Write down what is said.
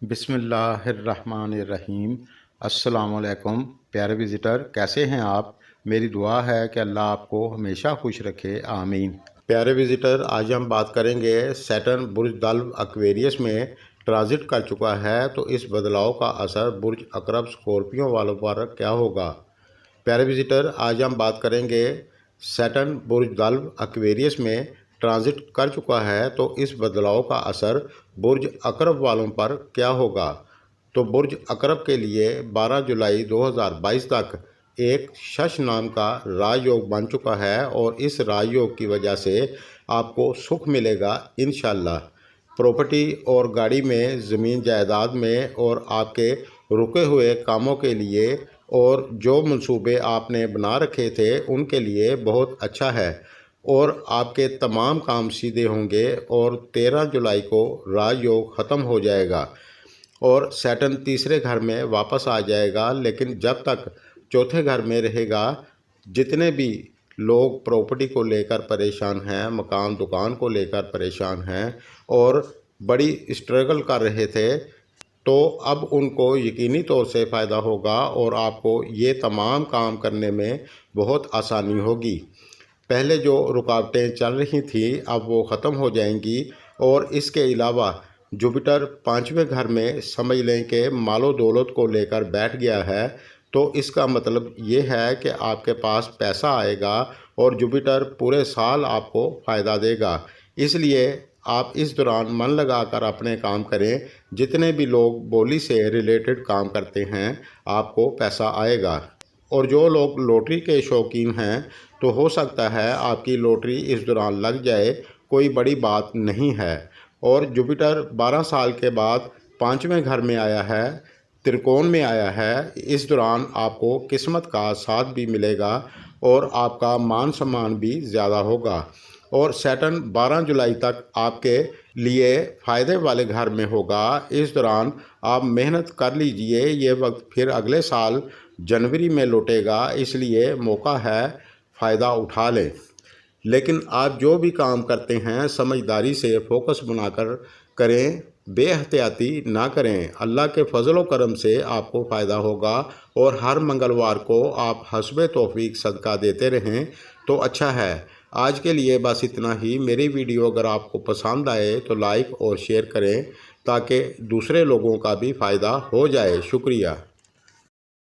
बिस्मिल्लाहिर्रहमानिर्रहीम। अस्सलामुअलैकुम प्यारे विज़िटर, कैसे हैं आप। मेरी दुआ है कि अल्लाह आपको हमेशा खुश रखे, आमीन। प्यारे विज़िटर, आज हम बात करेंगे सैटर्न बुर्ज दल्व एक्वेरियस में ट्रांजिट कर चुका है, तो इस बदलाव का असर बुर्ज अकरब स्कॉर्पियो वालों पर क्या होगा। प्यारे विज़िटर, आज हम बात करेंगे सैटर्न बुर्ज दल्व एक्वेरियस में ट्रांजिट कर चुका है, तो इस बदलाव का असर बुर्ज अकरब वालों पर क्या होगा। तो बुर्ज अकरब के लिए 12 जुलाई 2022 तक एक शश नाम का राजयोग बन चुका है और इस राजयोग की वजह से आपको सुख मिलेगा इंशाल्लाह। प्रॉपर्टी और गाड़ी में, ज़मीन जायदाद में और आपके रुके हुए कामों के लिए और जो मंसूबे आपने बना रखे थे उनके लिए बहुत अच्छा है और आपके तमाम काम सीधे होंगे। और 13 जुलाई को राजयोग ख़त्म हो जाएगा और सैटर्न तीसरे घर में वापस आ जाएगा, लेकिन जब तक चौथे घर में रहेगा, जितने भी लोग प्रॉपर्टी को लेकर परेशान हैं, मकान दुकान को लेकर परेशान हैं और बड़ी स्ट्रगल कर रहे थे, तो अब उनको यकीनी तौर से फ़ायदा होगा और आपको ये तमाम काम करने में बहुत आसानी होगी। पहले जो रुकावटें चल रही थी अब वो ख़त्म हो जाएंगी। और इसके अलावा जुपिटर 5वें घर में समझ लें कि मालो दौलत को लेकर बैठ गया है, तो इसका मतलब ये है कि आपके पास पैसा आएगा और जुपिटर पूरे साल आपको फ़ायदा देगा। इसलिए आप इस दौरान मन लगाकर अपने काम करें। जितने भी लोग बोली से रिलेटेड काम करते हैं आपको पैसा आएगा। और जो लोग लॉटरी के शौकीन हैं तो हो सकता है आपकी लॉटरी इस दौरान लग जाए, कोई बड़ी बात नहीं है। और जुपिटर 12 साल के बाद 5वें घर में आया है, त्रिकोण में आया है। इस दौरान आपको किस्मत का साथ भी मिलेगा और आपका मान सम्मान भी ज़्यादा होगा। और सैटर्न 12 जुलाई तक आपके लिए फ़ायदे वाले घर में होगा। इस दौरान आप मेहनत कर लीजिए, ये वक्त फिर अगले साल जनवरी में लौटेगा, इसलिए मौका है, फ़ायदा उठा लें। लेकिन आप जो भी काम करते हैं समझदारी से फोकस बनाकर करें, बेहतियाती ना करें। अल्लाह के फजल व करम से आपको फ़ायदा होगा और हर मंगलवार को आप हस्बे तौफीक सदका देते रहें तो अच्छा है। आज के लिए बस इतना ही। मेरी वीडियो अगर आपको पसंद आए तो लाइक और शेयर करें ताकि दूसरे लोगों का भी फ़ायदा हो जाए। शुक्रिया।